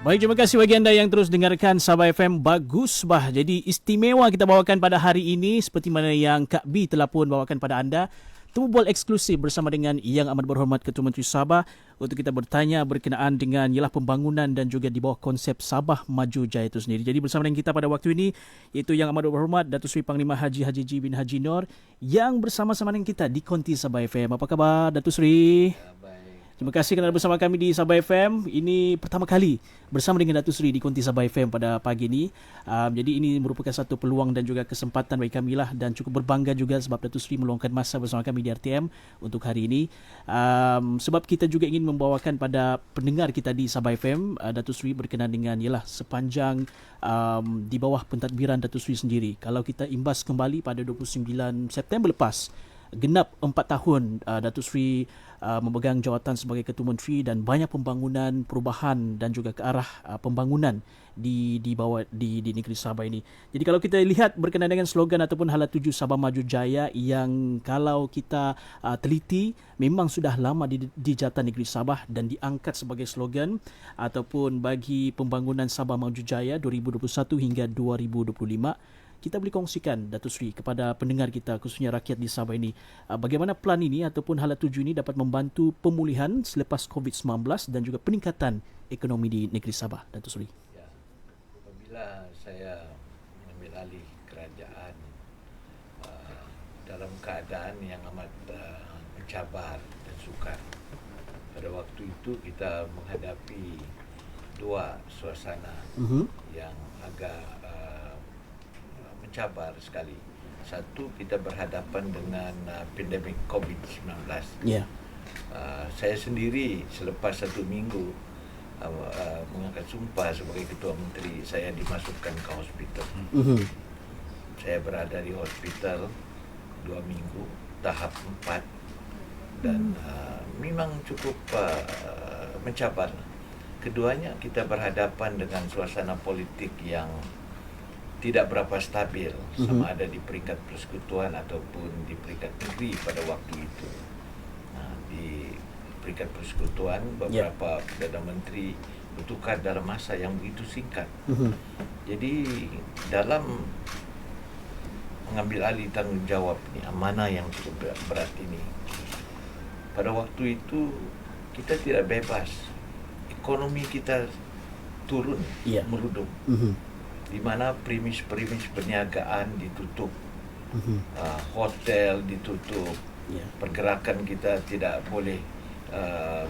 Baik, terima kasih bagi anda yang terus dengarkan Sabah FM. Bagus bah. Jadi istimewa kita bawakan pada hari ini seperti mana yang Kak B telah pun bawakan pada anda. Temu Bual eksklusif bersama dengan Yang Amat Berhormat Ketua Menteri Sabah untuk kita bertanya berkenaan dengan ialah pembangunan dan juga di bawah konsep Sabah Maju Jaya itu sendiri. Jadi bersama dengan kita pada waktu ini iaitu Yang Amat Berhormat Datuk Seri Panglima Haji G bin Haji Noor yang bersama-sama dengan kita di Konti Sabah FM. Apa khabar Datuk Seri? Terima kasih kerana bersama kami di Sabah FM. Ini pertama kali bersama dengan Datuk Seri di Konti Sabah FM pada pagi ini. Jadi ini merupakan satu peluang dan juga kesempatan bagi kami lah, dan cukup berbangga juga sebab Datuk Seri meluangkan masa bersama kami di RTM untuk hari ini. Sebab kita juga ingin membawakan pada pendengar kita di Sabah FM, Datuk Seri berkenaan dengan ialah sepanjang di bawah pentadbiran Datuk Seri sendiri. Kalau kita imbas kembali pada 29 September lepas, genap 4 tahun Datuk Seri memegang jawatan sebagai Ketua Menteri, dan banyak pembangunan, perubahan dan juga ke arah pembangunan di bawah di negeri Sabah ini. Jadi kalau kita lihat berkenaan dengan slogan ataupun hala tuju Sabah Maju Jaya yang kalau kita teliti memang sudah lama di jawatan negeri Sabah dan diangkat sebagai slogan ataupun bagi pembangunan Sabah Maju Jaya 2021 hingga 2025. Kita boleh kongsikan Datuk Seri kepada pendengar kita khususnya rakyat di Sabah ini, bagaimana plan ini ataupun hala tuju ini dapat membantu pemulihan selepas COVID-19 dan juga peningkatan ekonomi di negeri Sabah, Datuk Seri. Ya, apabila saya mengambil alih kerajaan dalam keadaan yang amat mencabar dan sukar, pada waktu itu kita menghadapi dua suasana yang agak mencabar sekali. Satu, kita berhadapan dengan pandemik COVID-19. Ya. Saya sendiri selepas 1 minggu mengangkat sumpah sebagai Ketua Menteri, saya dimasukkan ke hospital. Saya berada di hospital 2 minggu, tahap 4, dan memang cukup mencabar. Keduanya kita berhadapan dengan suasana politik yang tidak berapa stabil, sama ada di peringkat persekutuan ataupun di peringkat negeri pada waktu itu. Di peringkat persekutuan, beberapa Perdana Menteri bertukar dalam masa yang begitu singkat. Jadi dalam mengambil alih tanggungjawab ini, amanah yang cukup berat ini, pada waktu itu kita tidak bebas. Ekonomi kita turun, merudum. Di mana premis-premis perniagaan ditutup, hotel ditutup, pergerakan kita tidak boleh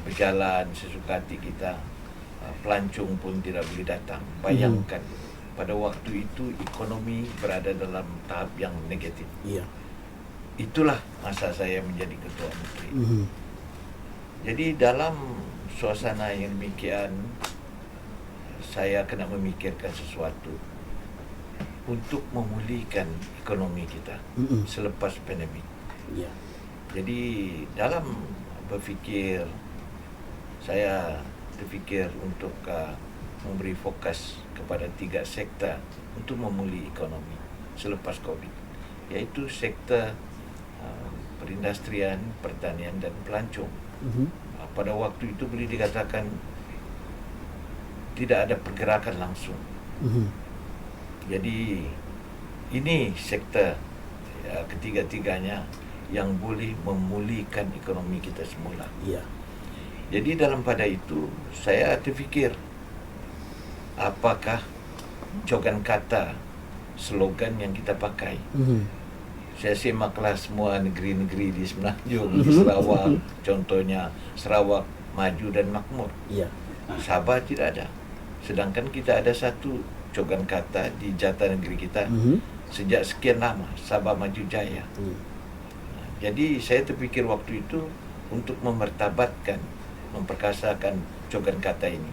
berjalan sesuka hati kita, pelancong pun tidak boleh datang. Bayangkan, pada waktu itu ekonomi berada dalam tahap yang negatif. Itulah masa saya menjadi Ketua Menteri. Jadi dalam suasana yang demikian, saya kena memikirkan sesuatu untuk memulihkan ekonomi kita selepas pandemik. Jadi dalam berfikir, saya terfikir untuk memberi fokus kepada 3 sektor untuk memulih ekonomi selepas COVID, iaitu sektor perindustrian, pertanian dan pelancong. Pada waktu itu boleh dikatakan tidak ada pergerakan langsung. Jadi ini sektor ketiga-tiganya yang boleh memulihkan ekonomi kita semula. Jadi dalam pada itu saya terfikir, apakah cogan kata slogan yang kita pakai. Saya semaklah semua negeri-negeri di Semenanjung, di Sarawak, contohnya Sarawak maju dan makmur. Sabah tidak ada. Sedangkan kita ada satu cogan kata di jawatan negeri kita sejak sekian lama, Sabah Maju Jaya. Jadi saya terfikir waktu itu untuk memertabatkan, memperkasakan cogan kata ini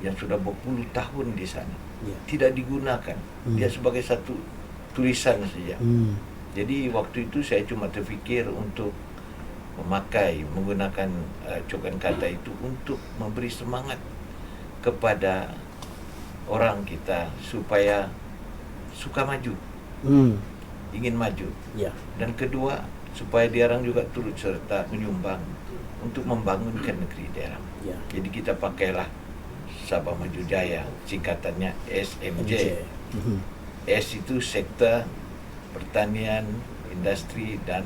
yang sudah berpuluh tahun di sana, tidak digunakan. Dia sebagai satu tulisan saja. Jadi waktu itu saya cuma terfikir untuk menggunakan cogan kata itu untuk memberi semangat kepada orang kita supaya suka maju, ingin maju. Dan kedua, supaya dia orang juga turut serta menyumbang untuk membangunkan negeri daerah. Jadi kita pakailah Sabah Maju Jaya, singkatannya SMJ. Mhm. S itu sektor pertanian, industri dan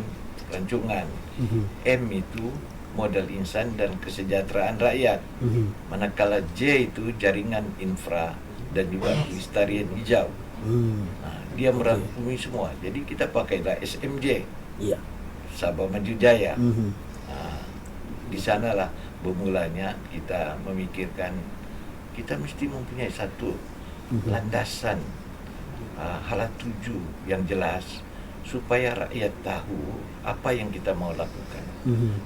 pelancongan. Mhm. M itu modal insan dan kesejahteraan rakyat. Mhm. Manakala J itu jaringan infra dan juga pelestarian hijau. Dia merangkumi semua. Jadi kita pakailah SMJ, Iya. Sabah Maju Jaya. Mhm. Di sanalah bermulanya kita memikirkan kita mesti mempunyai satu landasan halat tuju yang jelas supaya rakyat tahu apa yang kita mau lakukan,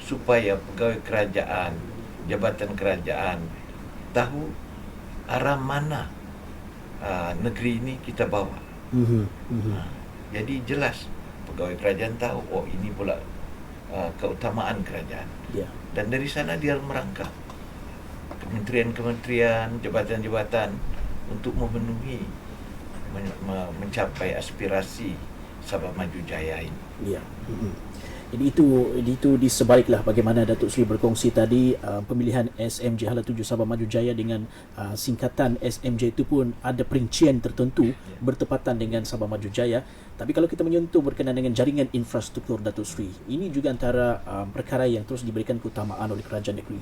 supaya pegawai kerajaan, jabatan kerajaan tahu arah mana negeri ini kita bawa. Jadi jelas pegawai kerajaan tahu, oh ini pula keutamaan kerajaan. Ya. Dan dari sana dia merangkap kementerian-kementerian, jabatan-jabatan untuk memenuhi, mencapai aspirasi Sabah Maju Jaya ini. Ya. Jadi itu di sebaliklah bagaimana Datuk Seri berkongsi tadi, pemilihan SMJ Hala 7 Sabah Maju Jaya dengan singkatan SMJ itu pun ada perincian tertentu bertepatan dengan Sabah Maju Jaya. Tapi kalau kita menyentuh berkenaan dengan jaringan infrastruktur Datuk Seri, ini juga antara perkara yang terus diberikan keutamaan oleh kerajaan negeri.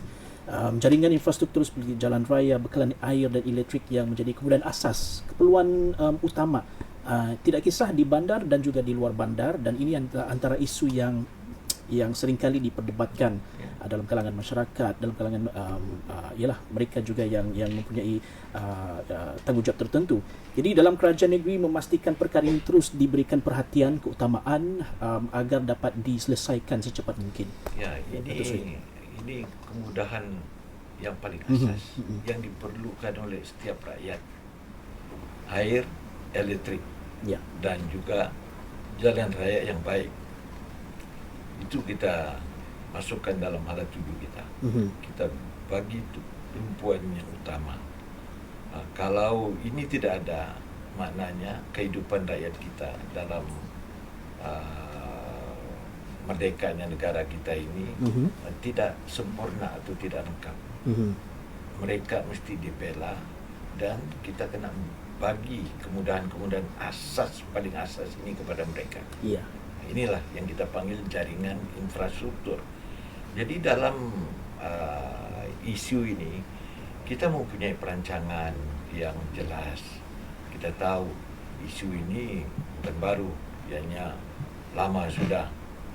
Jaringan infrastruktur seperti jalan raya, bekalan air dan elektrik yang menjadi kemudahan asas, keperluan utama, tidak kisah di bandar dan juga di luar bandar, dan ini antara isu yang seringkali diperdebatkan dalam kalangan masyarakat, dalam kalangan ialah mereka juga yang mempunyai tanggungjawab tertentu. Jadi dalam kerajaan negeri memastikan perkara ini terus diberikan perhatian, keutamaan agar dapat diselesaikan secepat mungkin. Ya, ini kemudahan yang paling asas yang diperlukan oleh setiap rakyat. Air, elektrik, dan juga jalan raya yang baik. Itu kita masukkan dalam halat tuju kita. Kita bagi itu tumpuan yang utama. Kalau ini tidak ada, maknanya kehidupan rakyat kita dalam merdekanya negara kita ini tidak sempurna atau tidak lengkap. Mereka mesti dibela dan kita kena bagi kemudahan-kemudahan asas, paling asas ini kepada mereka. Iya. Inilah yang kita panggil jaringan infrastruktur. Jadi dalam isu ini kita mempunyai perancangan yang jelas. Kita tahu isu ini bukan baru, ianya lama sudah.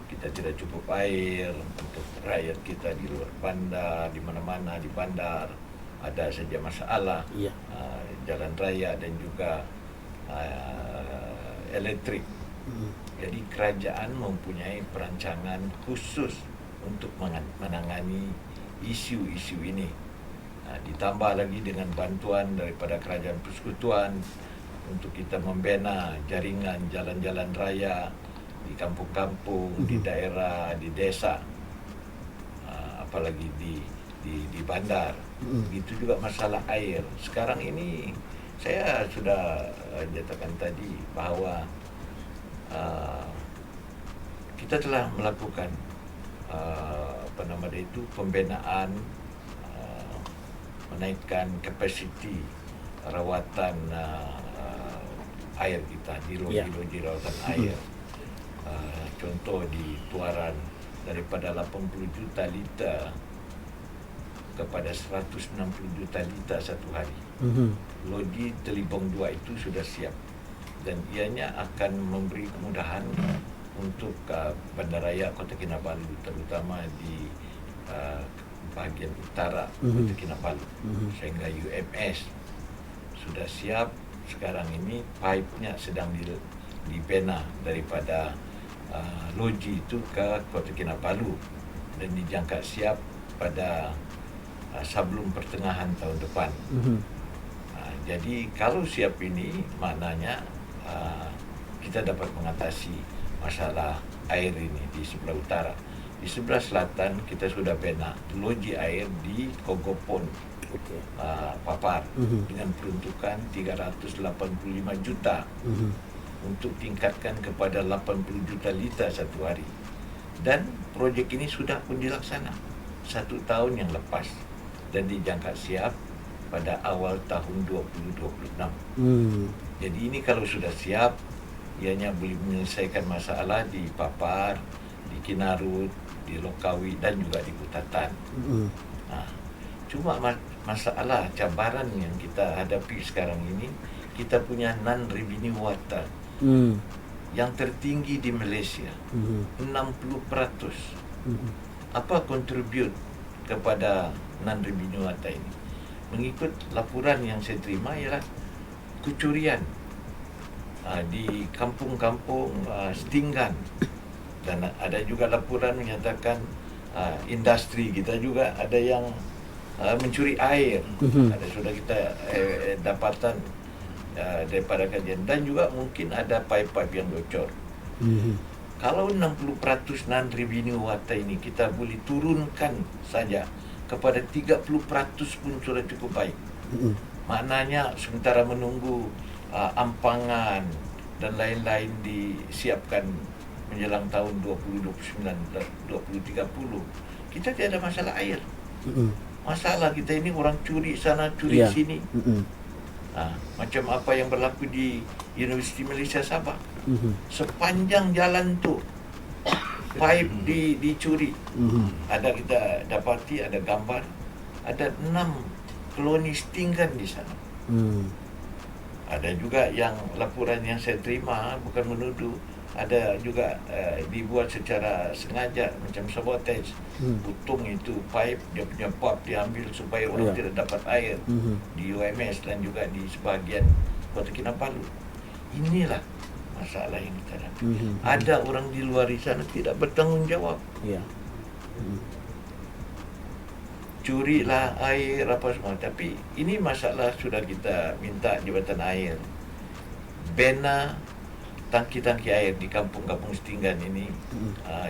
Kita tidak cukup air untuk rakyat kita di luar bandar, di mana-mana di bandar ada saja masalah. Jalan raya dan juga elektrik. Jadi kerajaan mempunyai perancangan khusus untuk menangani isu-isu ini. Ditambah lagi dengan bantuan daripada kerajaan persekutuan untuk kita membina jaringan jalan-jalan raya di kampung-kampung, di daerah, di desa, apalagi di bandar. Begitu juga masalah air. Sekarang ini saya sudah nyatakan tadi bahwa kita telah melakukan pembinaan, menaikkan kapasiti rawatan air kita di loji rawatan air. Contoh di Tuaran daripada 80 juta liter kepada 160 juta liter satu hari. Loji Telibong 2 itu sudah siap dan ianya akan memberi kemudahan untuk bandaraya Kota Kinabalu, terutama di bahagian utara Kota Kinabalu, sehingga UMS sudah siap. Sekarang ini pipe-nya sedang dibina daripada loji itu ke Kota Kinabalu dan dijangka siap pada sebelum pertengahan tahun depan. Jadi kalau siap ini maknanya kita dapat mengatasi masalah air ini di sebelah utara. Di sebelah selatan kita sudah bina loji air di Kogopon, Papar, dengan peruntukan 385 juta untuk tingkatkan kepada 80 juta liter satu hari. Dan projek ini sudah pun dilaksana 1 tahun yang lepas dan dijangka siap pada awal tahun 2026. Jadi ini kalau sudah siap, ianya boleh menyelesaikan masalah di Papar, di Kinarut, di Lokawi dan juga di Kutatan. Nah, cuma masalah cabaran yang kita hadapi sekarang ini, kita punya non-revenue water yang tertinggi di Malaysia, 60%. Apa contribute kepada non-revenue water ini? Mengikut laporan yang saya terima ialah kecurian di kampung-kampung setinggan, dan ada juga laporan menyatakan industri kita juga ada yang mencuri air. Ada sudah kita dapatan daripada kajian, dan juga mungkin ada pipe-pipe yang bocor. Kalau 60% non-revenue water ini kita boleh turunkan saja kepada 30% pun sudah cukup baik. Maknanya sementara menunggu ampangan dan lain-lain disiapkan menjelang tahun 2029 dan 2030, kita tidak ada masalah air. Masalah kita ini orang curi sana, curi sini. Macam apa yang berlaku di Universiti Malaysia Sabah. Sepanjang jalan tu pipe dicuri. Ada kita dapati, ada gambar, ada 6 koloni setinggan di sana. Ada juga yang laporan yang saya terima, bukan menuduh, ada juga dibuat secara sengaja macam sabotage. Putung itu pipe, dia punya pipe diambil supaya orang tidak dapat air di UMS dan juga di sebahagian Kota Kinabalu. Inilah masalah yang kita hadapi. Ada orang di luar di sana tidak bertanggungjawab. Curilah air apa semua. Tapi ini masalah sudah kita minta Jabatan Air bina tangki-tangki air di kampung-kampung setinggan ini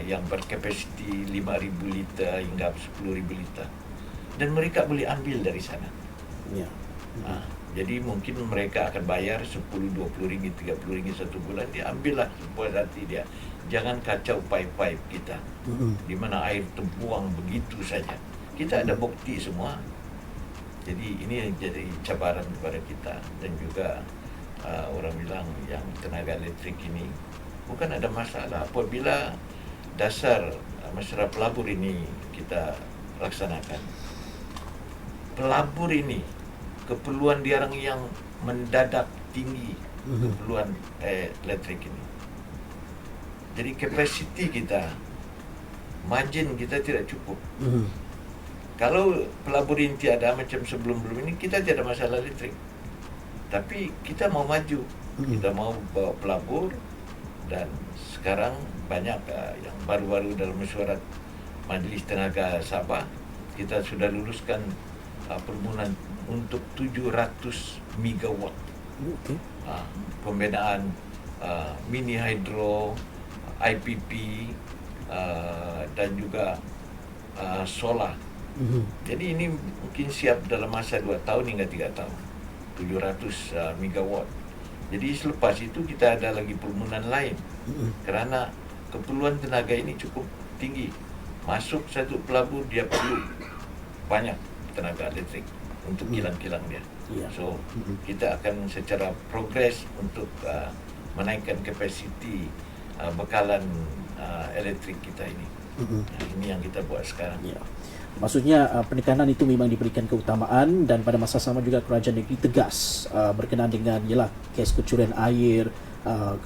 yang berkapasiti 5,000 liter hingga 10,000 liter. Dan mereka boleh ambil dari sana. Jadi mungkin mereka akan bayar 10, 20 ringgit, 30 ringgit satu bulan. Dia ambillah sepuas hati dia. Jangan kacau pipe-pipe kita, di mana air terbuang begitu saja. Kita ada bukti semua. Jadi ini yang jadi cabaran kepada kita. Dan juga orang bilang yang tenaga elektrik ini bukan ada masalah. Apabila dasar masyarakat pelabur ini kita laksanakan, pelabur ini keperluan dia orang yang mendadak tinggi, keperluan elektrik ini. Jadi kapasiti kita, margin kita tidak cukup. Kalau pelabur ini tiada macam sebelum-belum ini, kita tidak ada masalah elektrik. Tapi kita mau maju, kita mau bawa pelabur, dan sekarang banyak yang baru-baru dalam mesyuarat Majlis Tenaga Sabah, kita sudah luluskan permohonan untuk 700 megawatt pembinaan mini hydro, IPP dan juga solar. Jadi ini mungkin siap dalam masa 2 tahun hingga 3 tahun, 700 megawatt. Jadi selepas itu kita ada lagi permohonan lain, kerana keperluan tenaga ini cukup tinggi. Masuk satu pelabur dia perlu banyak tenaga elektrik untuk kilang-kilang dia. So kita akan secara progres untuk menaikkan kapasiti bekalan elektrik kita ini. Ini yang kita buat sekarang. Maksudnya penekanan itu memang diberikan keutamaan, dan pada masa sama juga kerajaan negeri tegas berkenaan dengan kes kecurian air,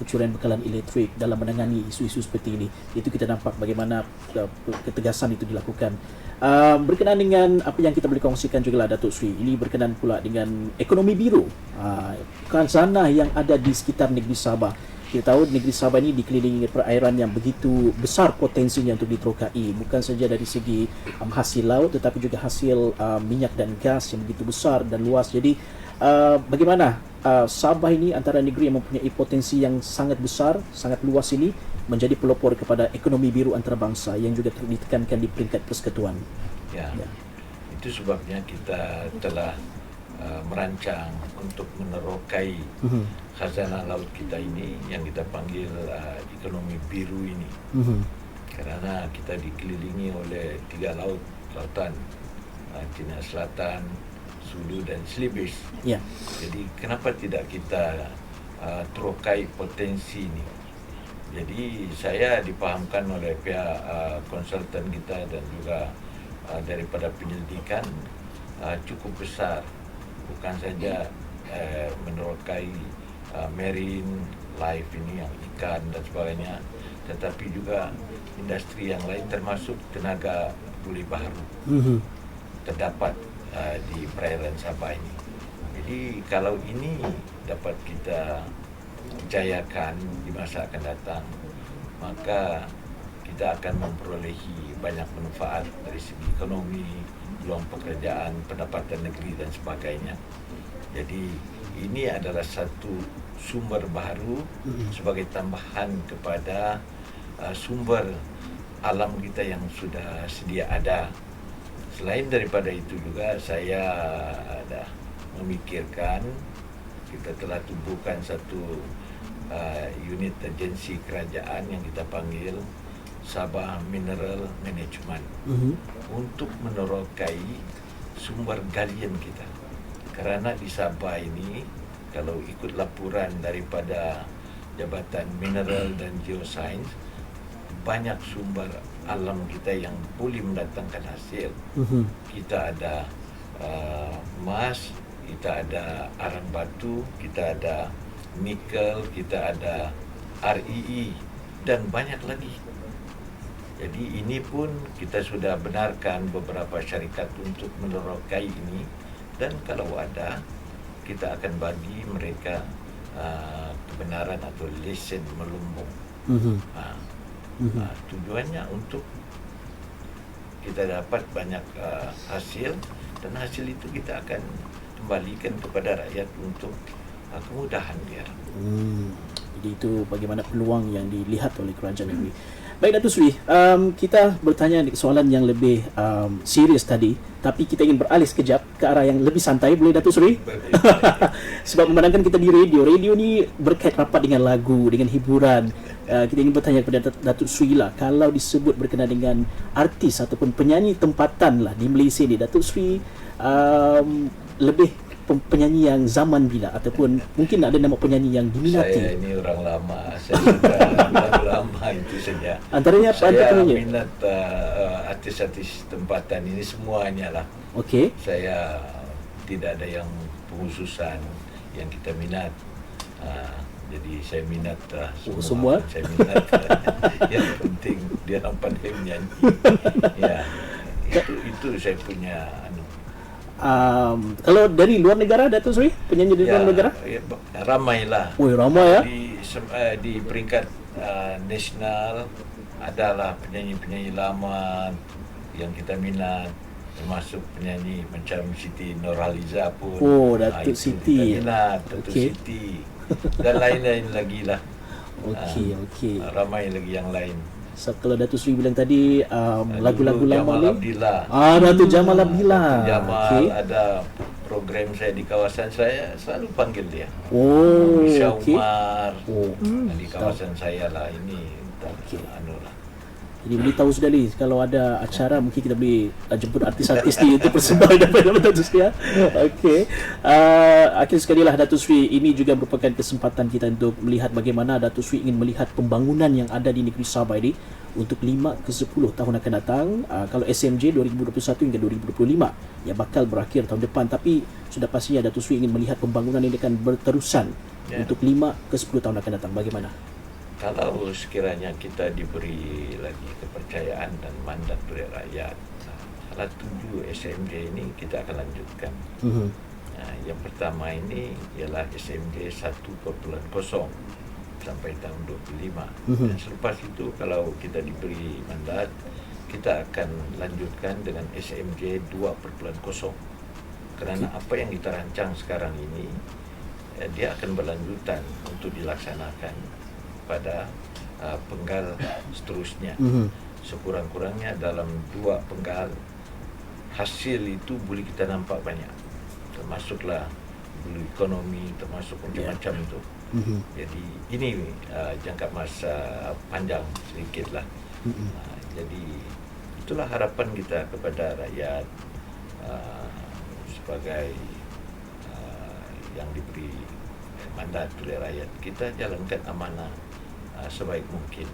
kecurian bekalan elektrik dalam menangani isu-isu seperti ini. Itu kita nampak bagaimana ketegasan itu dilakukan. Berkenaan dengan apa yang kita boleh kongsikan juga lah Datuk Sri, ini berkenaan pula dengan ekonomi biru, khazanah yang ada di sekitar negeri Sabah. Kita tahu negeri Sabah ini dikelilingi perairan yang begitu besar potensinya untuk diterokai, bukan saja dari segi hasil laut, tetapi juga hasil minyak dan gas yang begitu besar dan luas. Jadi bagaimana Sabah ini antara negeri yang mempunyai potensi yang sangat besar, sangat luas ini menjadi pelopor kepada ekonomi biru antarabangsa yang juga ditekankan di peringkat persekutuan. Itu sebabnya kita telah merancang untuk menerokai khazanah laut kita ini yang kita panggil ekonomi biru ini. Kerana kita dikelilingi oleh 3 lautan, Cina Selatan, Sulu dan Selibis. Ya. Jadi kenapa tidak kita terokai potensi ini? Jadi saya dipahamkan oleh pihak konsultan kita dan juga daripada penyelidikan cukup besar, bukan saja menerokai marine life ini yang ikan dan sebagainya, tetapi juga industri yang lain termasuk tenaga pulih baharu terdapat di perairan Sabah ini. Jadi kalau ini dapat kita jayakan di masa akan datang, maka kita akan memperolehi banyak manfaat dari segi ekonomi, peluang pekerjaan, pendapatan negeri dan sebagainya. Jadi ini adalah satu sumber baru sebagai tambahan kepada sumber alam kita yang sudah sedia ada. Selain daripada itu juga saya ada memikirkan, kita telah tubuhkan satu unit agensi kerajaan yang kita panggil Sabah Mineral Management untuk menerokai sumber galian kita. Kerana di Sabah ini, kalau ikut laporan daripada Jabatan Mineral dan Geosains, banyak sumber alam kita yang boleh mendatangkan hasil. Kita ada emas, kita ada arang batu, kita ada nikel, kita ada REE dan banyak lagi. Jadi ini pun kita sudah benarkan beberapa syarikat untuk menerokai ini, dan kalau ada kita akan bagi mereka kebenaran atau lesen melumbung. Tujuannya untuk kita dapat banyak hasil, dan hasil itu kita akan kembalikan kepada rakyat untuk kemudahan dia. Jadi itu bagaimana peluang yang dilihat oleh kerajaan negeri. Baik Datuk Seri, kita bertanya soalan yang lebih serius tadi, tapi kita ingin beralih sekejap ke arah yang lebih santai, boleh Datuk Seri? Sebab memandangkan kita di radio ni berkait rapat dengan lagu, dengan hiburan. Kita ingin bertanya kepada Datuk Seri lah, kalau disebut berkenaan dengan artis ataupun penyanyi tempatan lah di Malaysia ni, Datuk Seri lebih penyanyi yang zaman bila, ataupun mungkin ada nama penyanyi yang diminati? Saya ini orang lama, saya sudah lagu lama itu saja. Antaranya apa? Saya minat artis-artis tempatan ini semuanya lah. Okey. Saya tidak ada yang penghususan yang kita minat. Jadi saya minat semua. Saya minat yang penting dia orang pandai menyanyi. Ya, itu saya punya kalau dari luar negara, Datuk Seri, penyanyi dari luar negara? Ya, ramailah. Oh, ramai ya. Di peringkat nasional adalah penyanyi-penyanyi lama yang kita minat, termasuk penyanyi macam Siti Nurhaliza pun. Oh, Datuk Siti. Kita minat, Datuk Siti. Dan lain-lain lagi lah. Okey. Ramai lagi yang lain. So, kalau Datuk Seri bilang tadi lagu-lagu lama ni, Jamal Abdillah. Datuk Jamal Abdillah. Jamal ada program saya di kawasan saya, selalu panggil dia. Oh, Isya okey. Umar. Di kawasan saya lah ini. Anu lah. Jadi boleh tahu sudah ni, kalau ada acara mungkin kita boleh jemput artis-artis ni untuk persembahkan daripada Datuk Seri. Okey. Akhir sekali lah Datuk Seri, ini juga merupakan kesempatan kita untuk melihat bagaimana Datuk Seri ingin melihat pembangunan yang ada di negeri Sabah ini untuk 5 ke 10 tahun akan datang. Kalau SMJ 2021 hingga 2025 yang bakal berakhir tahun depan, tapi sudah pastinya Datuk Seri ingin melihat pembangunan ini akan berterusan untuk 5 ke 10 tahun akan datang. Bagaimana? Kalau sekiranya kita diberi lagi kepercayaan dan mandat oleh rakyat, salah 7 SMJ ini kita akan lanjutkan. Yang pertama ini ialah SMJ 1.0 sampai tahun 25. Dan selepas itu kalau kita diberi mandat, kita akan lanjutkan dengan SMJ 2.0. Kerana apa yang kita rancang sekarang ini, dia akan berlanjutan untuk dilaksanakan pada penggal seterusnya. Sekurang-kurangnya dalam 2 penggal, hasil itu boleh kita nampak banyak, termasuklah dulu ekonomi, termasuk macam-macam itu. Jadi ini jangka masa panjang sedikit lah. Jadi itulah harapan kita kepada rakyat, sebagai yang diberi mandat oleh rakyat, kita jalankan amanah sebaik mungkin.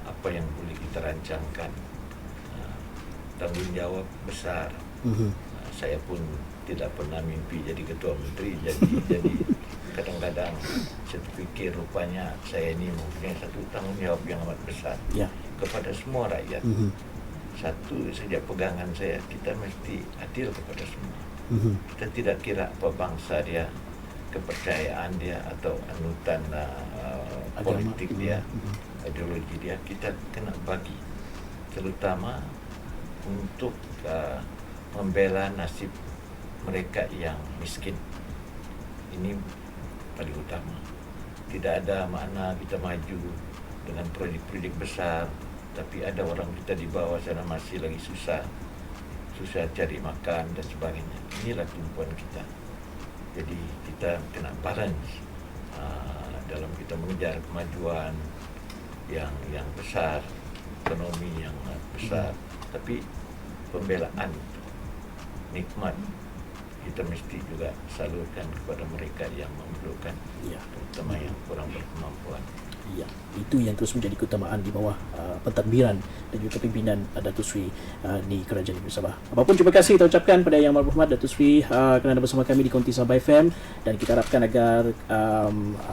Apa yang boleh kita rancangkan, tanggung jawab besar. Saya pun tidak pernah mimpi jadi ketua menteri, jadi kadang-kadang saya fikir rupanya saya ini mempunyai satu tanggung jawab yang amat besar kepada semua rakyat. Satu saja pegangan saya, kita mesti adil kepada semua. Kita tidak kira apa bangsa dia, kepercayaan dia, atau anutan politik dia, ideologi dia. Kita kena bagi, terutama untuk membela nasib mereka yang miskin. Ini paling utama. Tidak ada makna kita maju dengan proyek-proyek besar, tapi ada orang kita di bawah sana masih lagi susah cari makan dan sebagainya. Inilah tumpuan kita. Jadi kita kena balance dalam kita mengejar kemajuan yang besar, ekonomi yang besar, tapi pembelaan nikmat kita mesti juga salurkan kepada mereka yang memerlukan, terutama yang kurang berkemampuan. Ya, itu yang terus menjadi keutamaan di bawah pentadbiran dan juga pimpinan Datuk Seri di Kerajaan Negeri Sabah. Apapun, terima kasih kita ucapkan pada Yang Amat Berhormat Datuk Seri kerana bersama kami di Konti Sabah FM, dan kita harapkan agar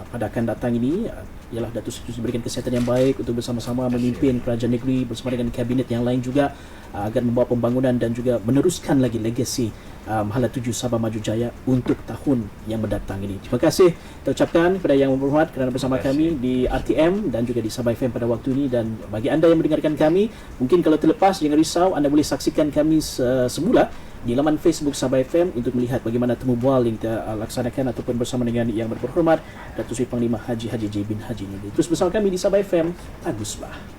pada akan datang ini ialah Datuk Seri diberikan kesihatan yang baik untuk bersama-sama memimpin Kerajaan Negeri bersama dengan kabinet yang lain juga agar membawa pembangunan dan juga meneruskan lagi legasi Hala Tuju Sabah Maju Jaya untuk tahun yang mendatang ini. Terima kasih kita ucapkan kepada Yang Amat Berhormat kerana bersama kami di RTM dan juga di Sabah FM pada waktu ini. Dan bagi anda yang mendengarkan kami, mungkin kalau terlepas jangan risau, anda boleh saksikan kami semula di laman Facebook Sabah FM untuk melihat bagaimana temu bual yang kita laksanakan ataupun bersama dengan Yang Berhormat Datuk Seri Panglima Haji J bin Haji ini. Terus bersama kami di Sabah FM Agusbah.